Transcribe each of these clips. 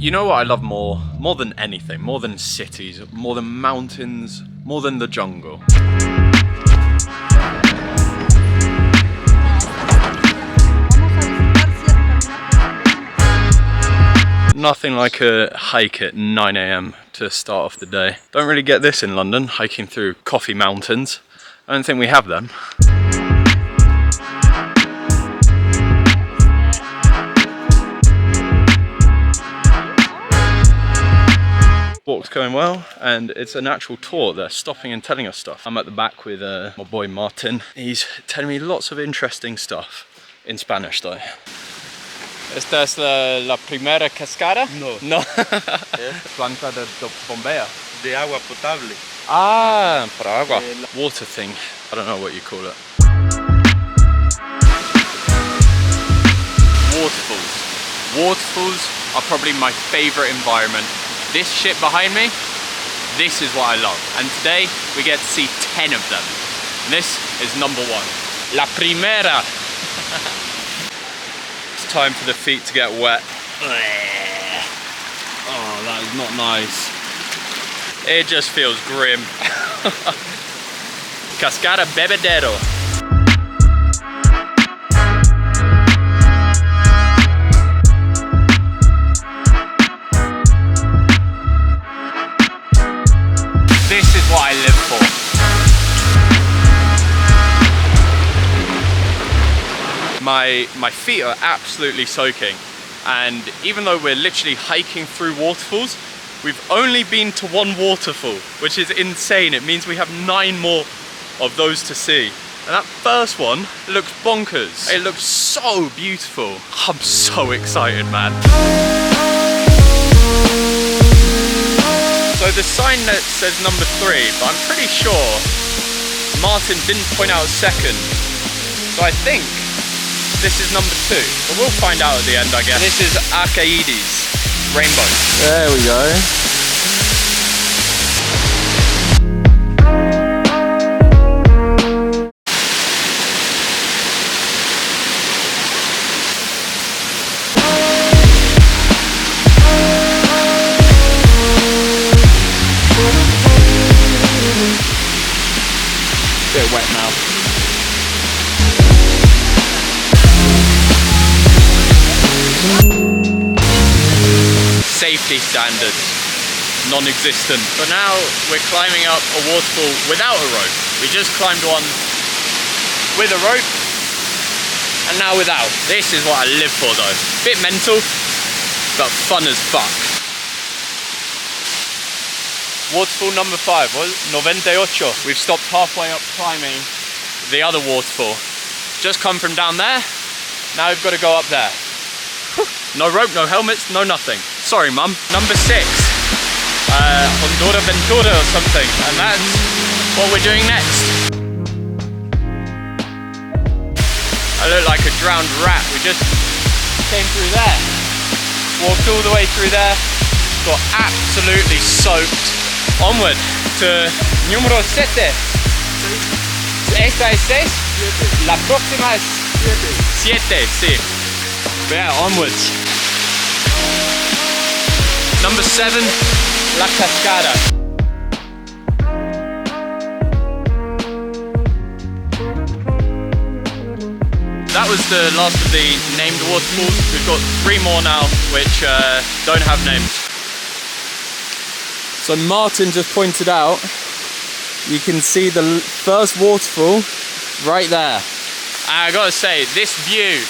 You know what I love more than anything, more than cities, more than mountains, more than the jungle? Nothing like a hike at 9 AM to start off the day. Don't really get this in London, hiking through coffee mountains. I don't think we have them. Walk's going well, and it's an actual tour. They're stopping and telling us stuff. I'm at the back with my boy Martin. He's telling me lots of interesting stuff in Spanish though. ¿Esta es la primera cascada? No. No. Planta de bombea. De agua potable. Ah, para agua. Water thing. I don't know what you call it. Waterfalls. Waterfalls are probably my favorite environment. This shit behind me, this is what I love. And today we get to see 10 of them. And this is number 1. La primera. It's time for the feet to get wet. Oh, that is not nice. It just feels grim. Cascada Bebedero. This is what I live for. My feet are absolutely soaking, and even though we're literally hiking through waterfalls, we've only been to 1 waterfall, which is insane. It means we have 9 more of those to see. And that first one looks bonkers. It looks so beautiful. I'm so excited, man. So the sign that says number 3, but I'm pretty sure Martin didn't point out 2nd. So I think this is number 2, but we'll find out at the end, I guess. This is Arcaides, rainbow. There we go. Bit wet now. Safety standards, non-existent. But now we're climbing up a waterfall without a rope. We just climbed one with a rope, and now without. This is what I live for though. Bit mental, but fun as fuck. Waterfall number 5 was 98. We've stopped halfway up climbing the other waterfall. Just come from down there, now we've got to go up there. No rope, no helmets, no nothing. Sorry mum. Number 6, Honduras Ventura or something, and that's what we're doing next. I look like a drowned rat. We just came through there, walked all the way through there, got absolutely soaked. Onward to número 7. Esta es 6. La próxima es 7, sí. Yeah, onwards. Number 7, La Cascada. That was the last of the named waterfalls. We've got 3 more now, which don't have names. So Martin just pointed out, you can see the first waterfall right there. I gotta say, this view,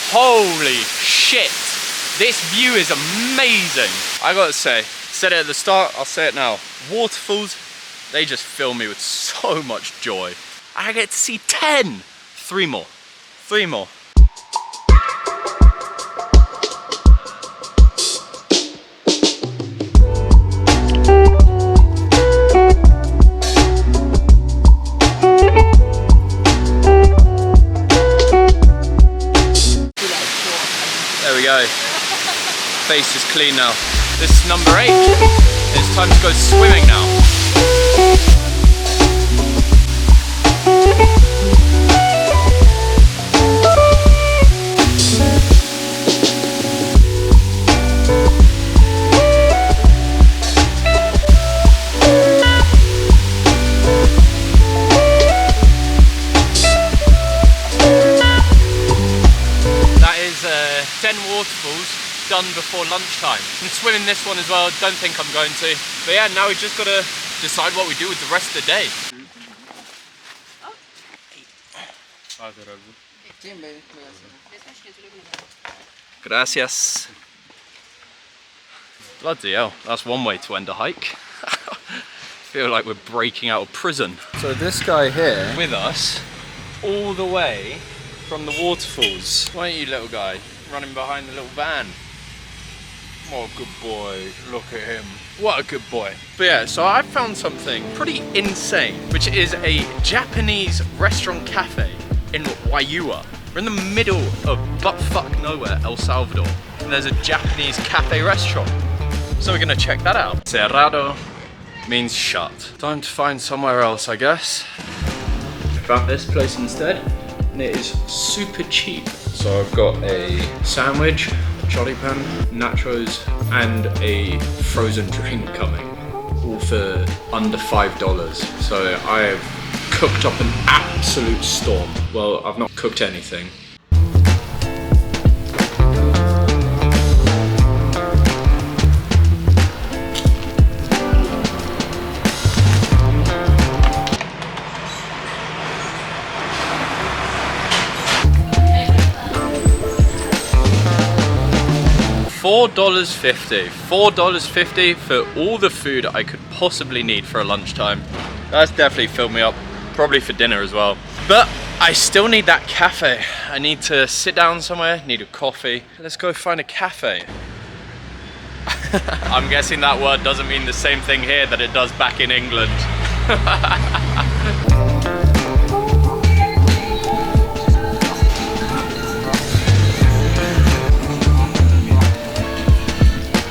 holy shit, this view is amazing. I gotta say, said it at the start, I'll say it now. Waterfalls, they just fill me with so much joy. I get to see 10. 3 more. 3 more. There we go. Face is clean now. This is number 8. It's time to go swimming now. done before lunchtime. I'm swimming this one as well, don't think I'm going to. But yeah, now we've just got to decide what we do with the rest of the day. Gracias. Bloody hell, that's one way to end a hike. Feel like we're breaking out of prison. So this guy here with us all the way from the waterfalls. Why aren't you, little guy, running behind the little van? Oh, good boy, look at him. What a good boy. But yeah, so I found something pretty insane, which is a Japanese restaurant cafe in Waiua. We're in the middle of buttfuck nowhere, El Salvador, and there's a Japanese cafe restaurant. So we're gonna check that out. Cerrado means shut. Time to find somewhere else, I guess. Found this place instead, and it is super cheap. So I've got a sandwich, choripan, nachos, and a frozen drink coming, all for under $5. So I have cooked up an absolute storm. Well, I've not cooked anything. $4.50. $4.50 for all the food I could possibly need for a lunchtime. That's definitely filled me up, probably for dinner as well. But I still need that cafe. I need to sit down somewhere, need a coffee. Let's go find a cafe. I'm guessing that word doesn't mean the same thing here that it does back in England.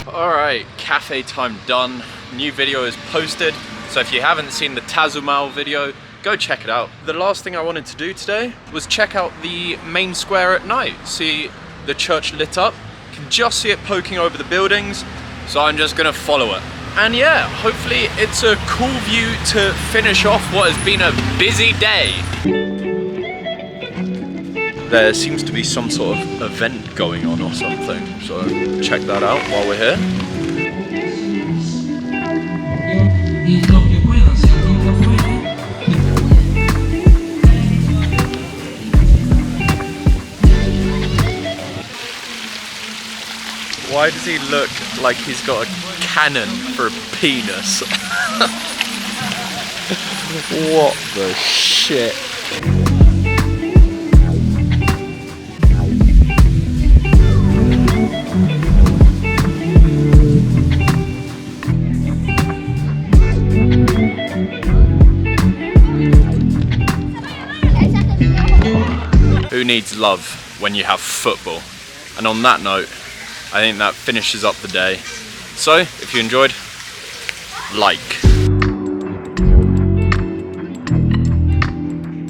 Alright, cafe time done. New video is posted, so if you haven't seen the Tazumal video, go check it out. The last thing I wanted to do today was check out the main square at night. See the church lit up. You can just see it poking over the buildings, so I'm just gonna follow it. And yeah, hopefully it's a cool view to finish off what has been a busy day. There seems to be some sort of event going on or something, so check that out while we're here. Why does he look like he's got a cannon for a penis? What the shit? Who needs love when you have football? And on that note, I think that finishes up the day. So, if you enjoyed, like.